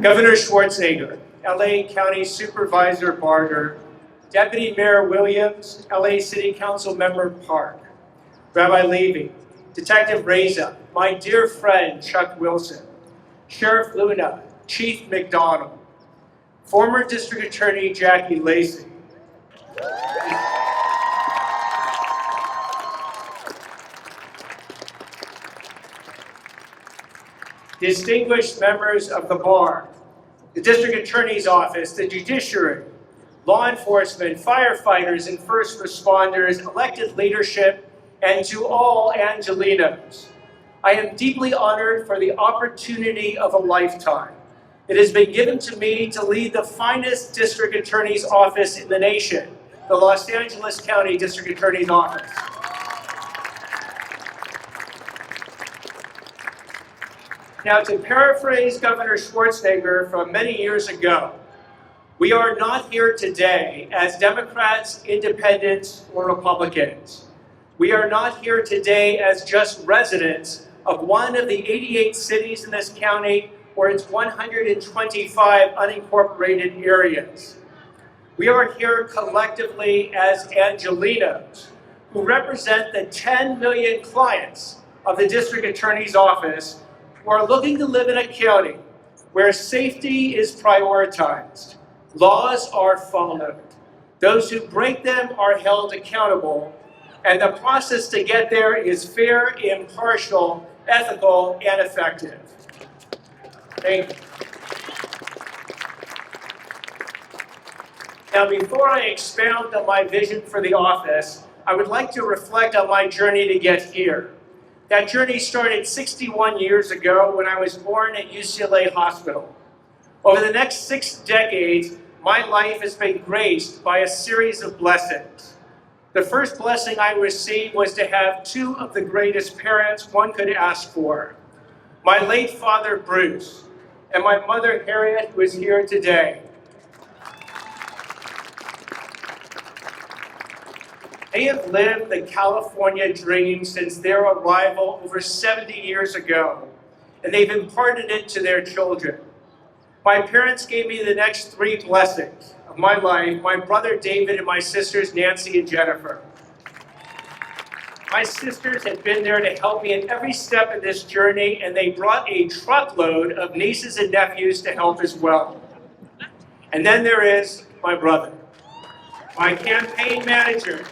Governor Schwarzenegger, LA County Supervisor Barger, Deputy Mayor Williams, LA City Council Member Park, Rabbi Levy, Detective Reza, my dear friend Chuck Wilson, Sheriff Luna, Chief McDonald, former District Attorney Jackie Lacey, distinguished members of the bar, the District Attorney's Office, the Judiciary, law enforcement, firefighters, and first responders, elected leadership, and to all Angelinos. I am deeply honored for the opportunity of a lifetime. It has been given to me to lead the finest District Attorney's Office in the nation, the Los Angeles County District Attorney's Office. Now, to paraphrase Governor Schwarzenegger from many years ago, we are not here today as Democrats, independents, or Republicans. We are not here today as just residents of one of the 88 cities in this county or its 125 unincorporated areas. We are here collectively as Angelinos who represent the 10 million clients of the District Attorney's Office who are looking to live in a county where safety is prioritized, laws are followed, those who break them are held accountable, and the process to get there is fair, impartial, ethical, and effective. Thank you. Now, before I expound on my vision for the office, I would like to reflect on my journey to get here. That journey started 61 years ago when I was born at UCLA Hospital. Over the next 6 decades, my life has been graced by a series of blessings. The first blessing I received was to have 2 of the greatest parents one could ask for. My late father, Bruce, and my mother, Harriet, who is here today. They have lived the California dream since their arrival over 70 years ago, and they've imparted it to their children. My parents gave me the next 3 blessings of my life, my brother David and my sisters Nancy and Jennifer. My sisters have been there to help me in every step of this journey, and they brought a truckload of nieces and nephews to help as well. And then there is my brother, my campaign manager,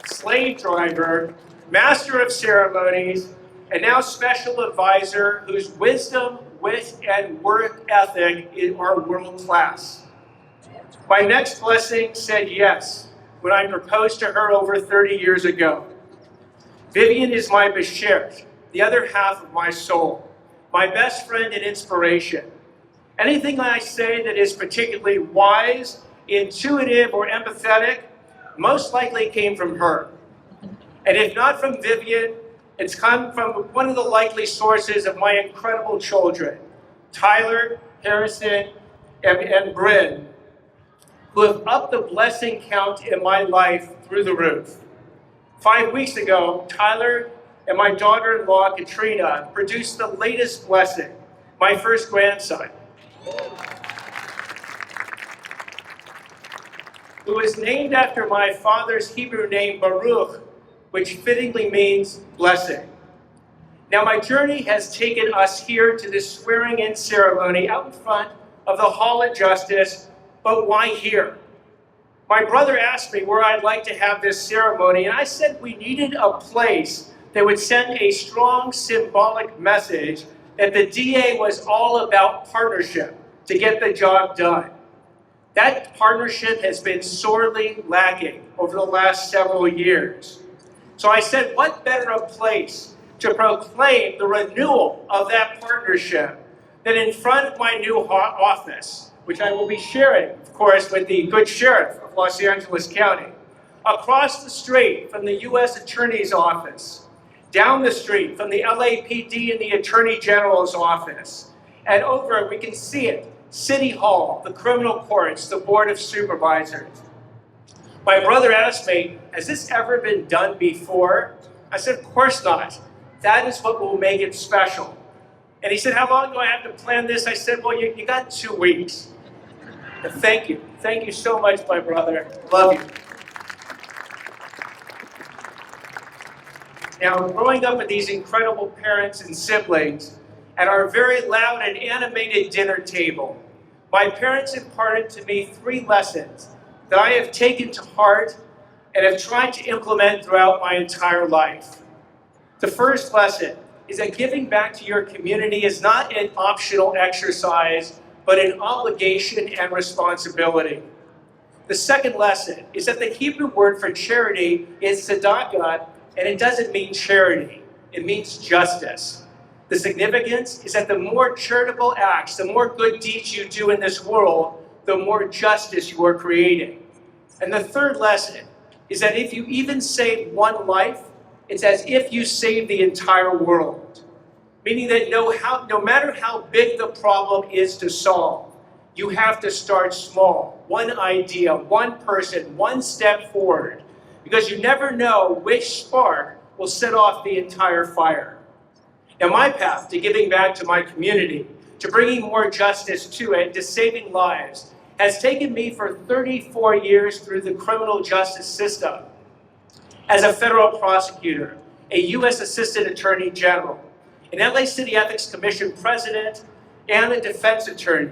slave driver, master of ceremonies, and now special advisor whose wisdom, wit, and work ethic are world class. My next blessing said yes when I proposed to her over 30 years ago. Vivian is my beshert, the other half of my soul, my best friend and inspiration. Anything I say that is particularly wise, intuitive, or empathetic most likely came from her. And if not from Vivian, it's come from one of the likely sources of my incredible children, Tyler, Harrison, and Bryn, who have upped the blessing count in my life through the roof. 5 weeks ago, Tyler and my daughter-in-law, Katrina, produced the latest blessing, my first grandson, who was named after my father's Hebrew name, Baruch, which fittingly means blessing. Now, my journey has taken us here to this swearing-in ceremony out in front of the Hall of Justice, but why here? My brother asked me where I'd like to have this ceremony, and I said we needed a place that would send a strong symbolic message that the DA was all about partnership to get the job done. That partnership has been sorely lacking over the last several years. So I said, what better a place to proclaim the renewal of that partnership than in front of my new office, which I will be sharing, of course, with the good sheriff of Los Angeles County, across the street from the U.S. Attorney's Office, down the street from the LAPD and the Attorney General's office, and over, we can see it, City Hall, the criminal courts, the Board of Supervisors. My brother asked me, has this ever been done before? I said, of course not. That is what will make it special. And he said, how long do I have to plan this? I said, well, you got 2 weeks. And thank you. Thank you so much, my brother. Love you. Now, growing up with these incredible parents and siblings at our very loud and animated dinner table, my parents imparted to me 3 lessons that I have taken to heart and have tried to implement throughout my entire life. The first lesson is that giving back to your community is not an optional exercise, but an obligation and responsibility. The second lesson is that the Hebrew word for charity is tzedakah, and it doesn't mean charity. It means justice. The significance is that the more charitable acts, the more good deeds you do in this world, the more justice you are creating. And the third lesson is that if you even save 1 life, it's as if you saved the entire world. Meaning that no matter how big the problem is to solve, you have to start small. 1 idea, 1 person, 1 step forward. Because you never know which spark will set off the entire fire. Now, my path to giving back to my community, to bringing more justice to it, to saving lives, has taken me for 34 years through the criminal justice system. As a federal prosecutor, a U.S. Assistant Attorney General, an LA City Ethics Commission President, and a defense attorney.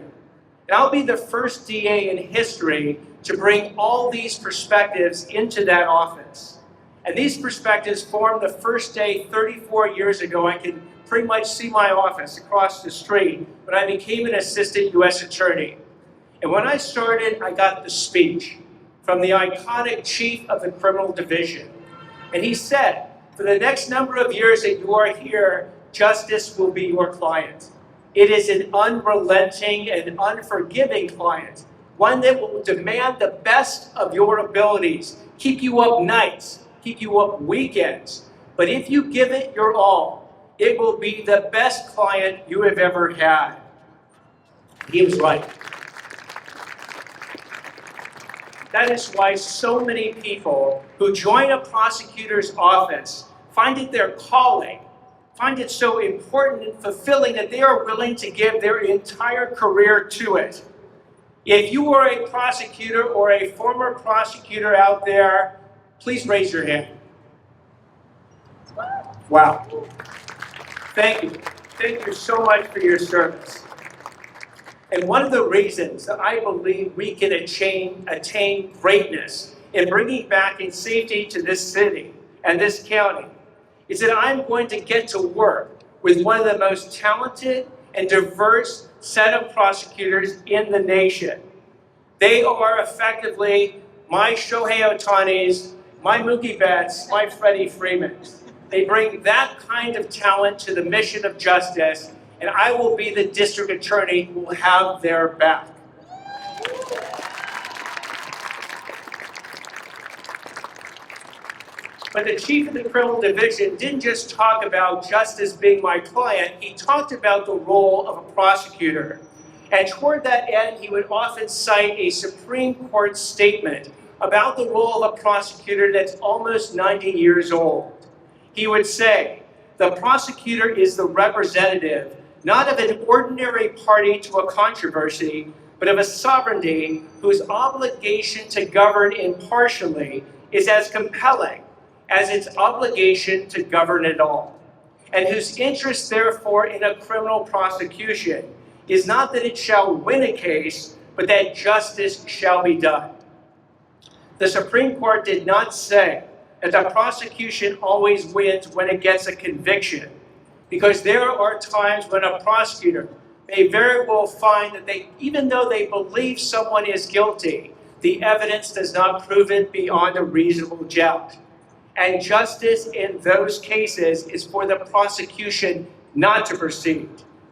And I'll be the first DA in history to bring all these perspectives into that office. And these perspectives formed the first day 34 years ago. I can pretty much see my office across the street when I became an assistant U.S. attorney. And when I started, I got the speech from the iconic chief of the criminal division. And he said, for the next number of years that you are here, justice will be your client. It is an unrelenting and unforgiving client, one that will demand the best of your abilities, keep you up nights, keep you up weekends. But if you give it your all, it will be the best client you have ever had. He was right. That is why so many people who join a prosecutor's office find it their calling, find it so important and fulfilling that they are willing to give their entire career to it. If you are a prosecutor or a former prosecutor out there, please raise your hand. Wow. Thank you. Thank you so much for your service. And one of the reasons that I believe we can attain greatness in bringing back in safety to this city and this county is that I'm going to get to work with one of the most talented and diverse set of prosecutors in the nation. They are effectively my Shohei Ohtanis, my Mookie Betts, my Freddie Freemans. They bring that kind of talent to the mission of justice, and I will be the district attorney who will have their back. But the chief of the criminal division didn't just talk about justice being my client, he talked about the role of a prosecutor. And toward that end, he would often cite a Supreme Court statement about the role of a prosecutor that's almost 90 years old. He would say, the prosecutor is the representative, not of an ordinary party to a controversy, but of a sovereignty whose obligation to govern impartially is as compelling as its obligation to govern at all, and whose interest, therefore, in a criminal prosecution is not that it shall win a case, but that justice shall be done. The Supreme Court did not say that the prosecution always wins when it gets a conviction, because there are times when a prosecutor may very well find that even though they believe someone is guilty, the evidence does not prove it beyond a reasonable doubt. And justice in those cases is for the prosecution not to proceed.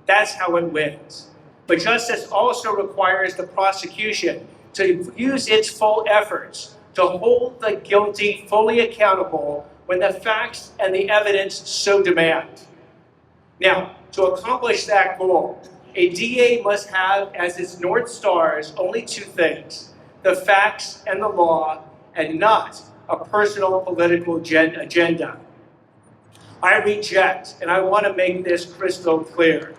That's how it wins. But justice also requires the prosecution to use its full efforts to hold the guilty fully accountable when the facts and the evidence so demand. Now, to accomplish that goal, a DA must have as its North Stars only 2 things: the facts and the law, and not a personal political agenda. I reject, and I want to make this crystal clear,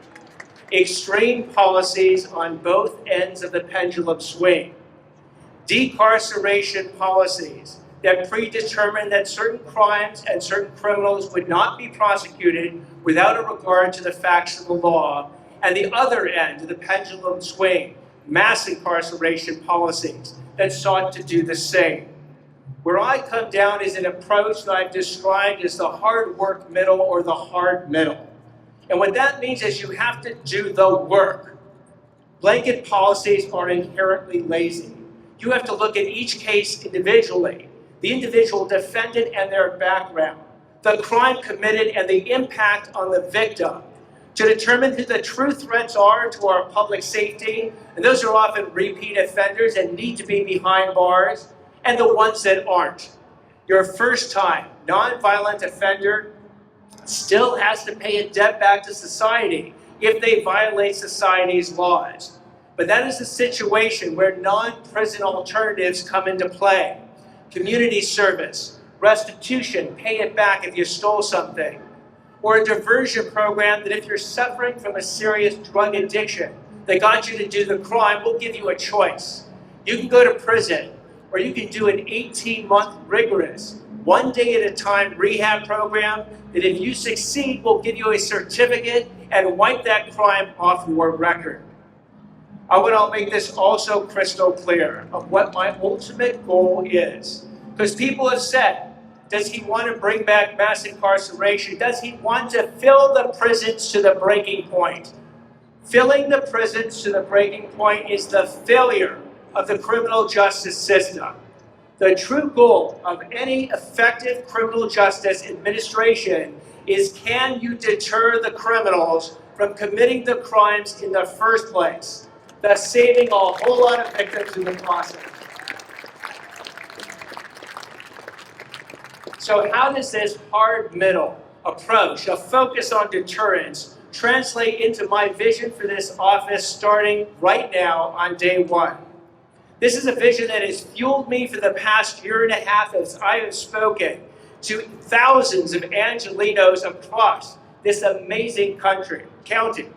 extreme policies on both ends of the pendulum swing. Decarceration policies that predetermined that certain crimes and certain criminals would not be prosecuted without a regard to the facts of the law, and the other end of the pendulum swing, mass incarceration policies that sought to do the same. Where I come down is an approach that I've described as the hard work middle or the hard middle. And what that means is you have to do the work. Blanket policies are inherently lazy. You have to look at each case individually, the individual defendant and their background, the crime committed and the impact on the victim, to determine who the true threats are to our public safety, and those are often repeat offenders and need to be behind bars, and the ones that aren't. Your first-time nonviolent offender still has to pay a debt back to society if they violate society's laws. But that is a situation where non-prison alternatives come into play. Community service, restitution, pay it back if you stole something, or a diversion program that if you're suffering from a serious drug addiction that got you to do the crime, will give you a choice. You can go to prison, or you can do an 18-month rigorous, one day at a time rehab program that if you succeed will give you a certificate and wipe that crime off your record. I want to make this also crystal clear of what my ultimate goal is. Because people have said, does he want to bring back mass incarceration? Does he want to fill the prisons to the breaking point? Filling the prisons to the breaking point is the failure of the criminal justice system. The true goal of any effective criminal justice administration is, can you deter the criminals from committing the crimes in the first place, thus saving a whole lot of victims in the process. So how does this hard middle approach, a focus on deterrence, translate into my vision for this office starting right now on day one? This is a vision that has fueled me for the past year and a half as I have spoken to thousands of Angelenos across this amazing county.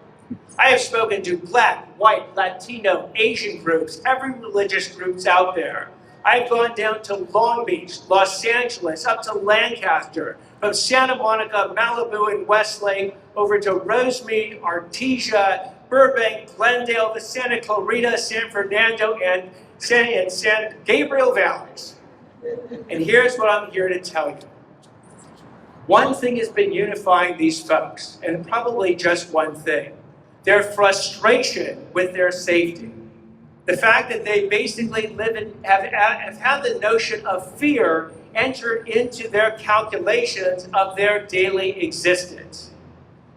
I have spoken to Black, white, Latino, Asian groups, every religious groups out there. I've gone down to Long Beach, Los Angeles, up to Lancaster, from Santa Monica, Malibu, and Westlake, over to Rosemead, Artesia, Burbank, Glendale, the Santa Clarita, San Fernando, and San Gabriel valleys. And here's what I'm here to tell you. One thing has been unifying these folks, and probably just one thing: their frustration with their safety. The fact that they basically have had the notion of fear entered into their calculations of their daily existence.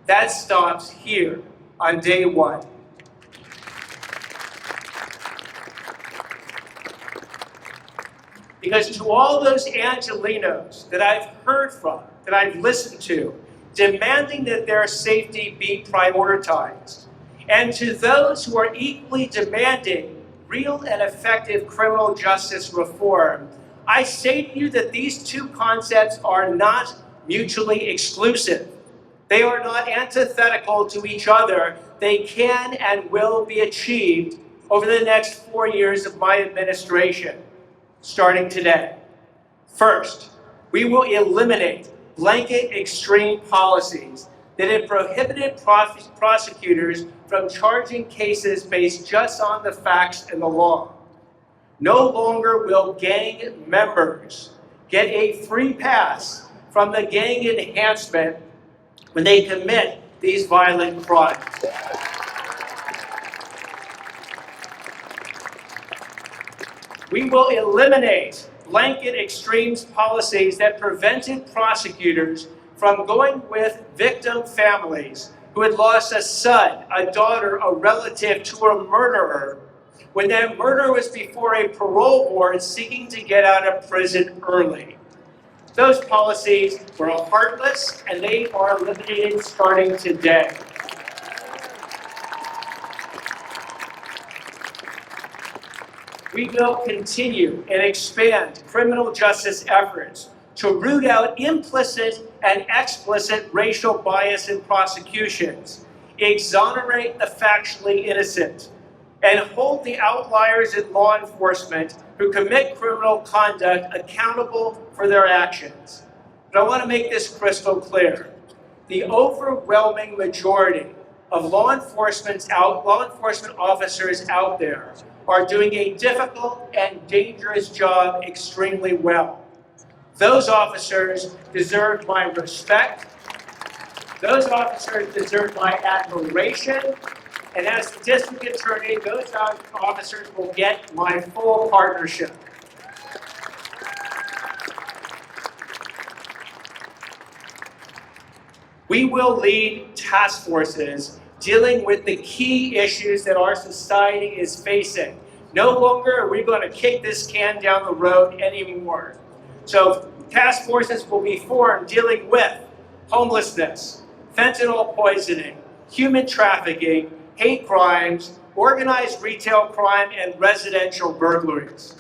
That stops here on day one. Because to all those Angelenos that I've heard from, that I've listened to, demanding that their safety be prioritized, and to those who are equally demanding real and effective criminal justice reform, I say to you that these two concepts are not mutually exclusive. They are not antithetical to each other. They can and will be achieved over the next 4 years of my administration, starting today. First, we will eliminate blanket extreme policies that have prohibited prosecutors from charging cases based just on the facts and the law. No longer will gang members get a free pass from the gang enhancement when they commit these violent crimes. We will eliminate blanket extremes policies that prevented prosecutors from going with victim families who had lost a son, a daughter, a relative to a murderer, when that murderer was before a parole board seeking to get out of prison early. Those policies were heartless, and they are eliminated starting today. We will continue and expand criminal justice efforts to root out implicit and explicit racial bias in prosecutions, exonerate the factually innocent, and hold the outliers in law enforcement who commit criminal conduct accountable for their actions. But I want to make this crystal clear. The overwhelming majority of law enforcement officers out there are doing a difficult and dangerous job extremely well. Those officers deserve my respect. Those officers deserve my admiration. And as the district attorney, those officers will get my full partnership. We will lead task forces dealing with the key issues that our society is facing. No longer are we going to kick this can down the road anymore. So task forces will be formed dealing with homelessness, fentanyl poisoning, human trafficking, hate crimes, organized retail crime, and residential burglaries.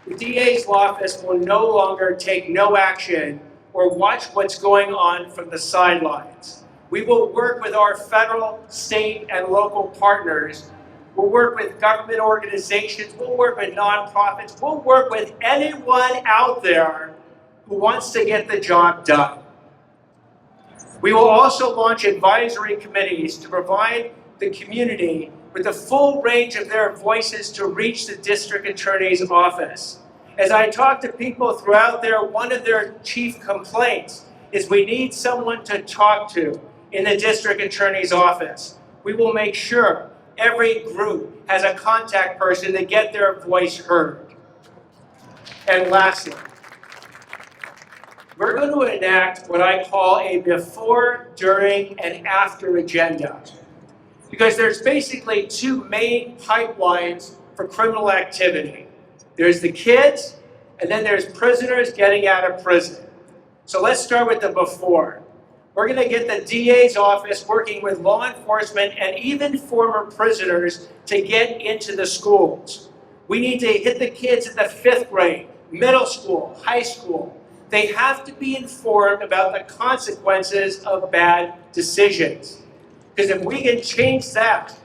The DA's office will no longer take no action or watch what's going on from the sidelines. We will work with our federal, state, and local partners. We'll work with government organizations. We'll work with nonprofits. We'll work with anyone out there who wants to get the job done. We will also launch advisory committees to provide the community with the full range of their voices to reach the district attorney's office. As I talk to people throughout there, one of their chief complaints is we need someone to talk to in the district attorney's office. We will make sure every group has a contact person to get their voice heard. And lastly, we're going to enact what I call a before, during, and after agenda. Because there's basically two main pipelines for criminal activity. There's the kids, and then there's prisoners getting out of prison. So let's start with the before. We're going to get the DA's office working with law enforcement and even former prisoners to get into the schools. We need to hit the kids in the 5th grade, middle school, high school. They have to be informed about the consequences of bad decisions. Because if we can change that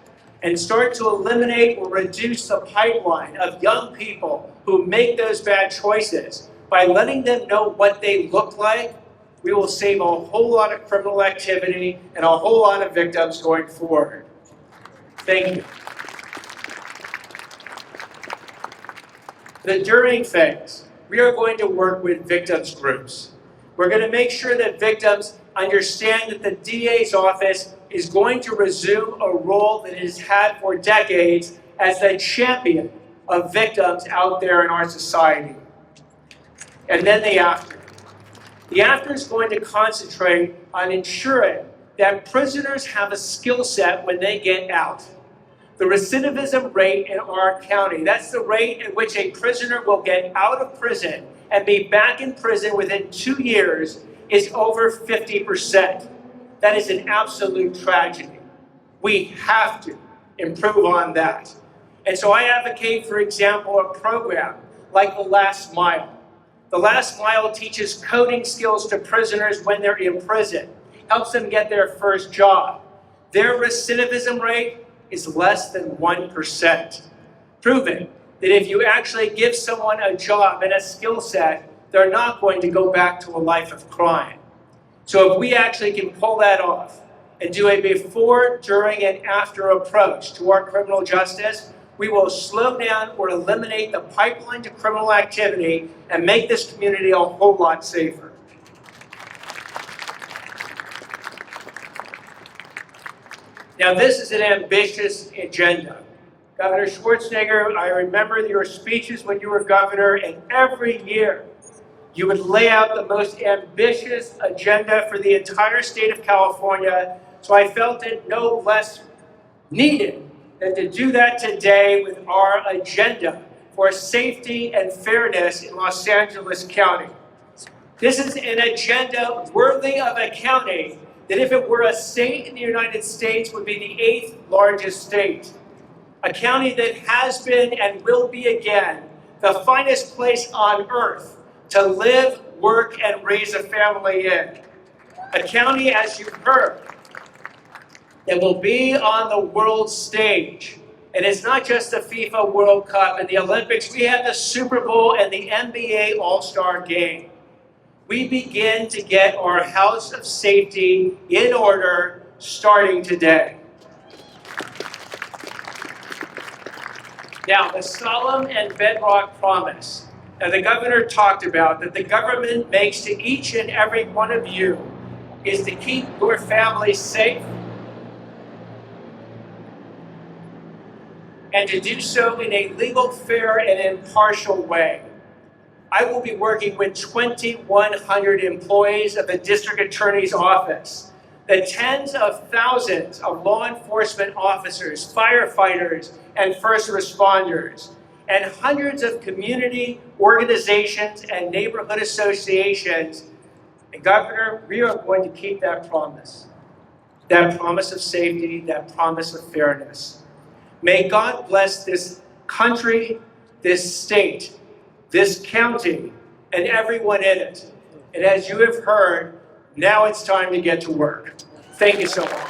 and start to eliminate or reduce the pipeline of young people who make those bad choices by letting them know what they look like, we will save a whole lot of criminal activity and a whole lot of victims going forward. Thank you. The during phase. We are going to work with victims groups. We're going to make sure that victims understand that the DA's office is going to resume a role that it has had for decades as the champion of victims out there in our society. And then the after. The after is going to concentrate on ensuring that prisoners have a skill set when they get out. The recidivism rate in our county, that's the rate at which a prisoner will get out of prison and be back in prison within 2 years, is over 50%. That is an absolute tragedy. We have to improve on that. And so I advocate, for example, a program like The Last Mile. The Last Mile teaches coding skills to prisoners when they're in prison, helps them get their first job. Their recidivism rate is less than 1%, proving that if you actually give someone a job and a skill set, they're not going to go back to a life of crime. So if we actually can pull that off and do a before, during, and after approach to our criminal justice, we will slow down or eliminate the pipeline to criminal activity and make this community a whole lot safer. Now, this is an ambitious agenda. Governor Schwarzenegger, I remember your speeches when you were governor, and every year you would lay out the most ambitious agenda for the entire state of California, so I felt it no less needed than to do that today with our agenda for safety and fairness in Los Angeles County. This is an agenda worthy of a county that, if it were a state in the United States, would be the 8th largest state. A county that has been and will be again the finest place on earth to live, work, and raise a family in. A county, as you've heard, that will be on the world stage. And it's not just the FIFA World Cup and the Olympics. We have the Super Bowl and the NBA All-Star Game. We begin to get our house of safety in order starting today. Now, the solemn and bedrock promise that the governor talked about, that the government makes to each and every one of you, is to keep your family safe and to do so in a legal, fair, and impartial way. I will be working with 2,100 employees of the District Attorney's Office, the tens of thousands of law enforcement officers, firefighters, and first responders, and hundreds of community organizations and neighborhood associations. And Governor, we are going to keep that promise of safety, that promise of fairness. May God bless this country, this state, this county, and everyone in it. And as you have heard, now it's time to get to work. Thank you so much.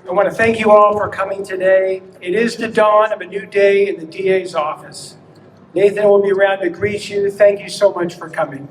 I want to thank you all for coming today. It is the dawn of a new day in the DA's office. Nathan will be around to greet you. Thank you so much for coming.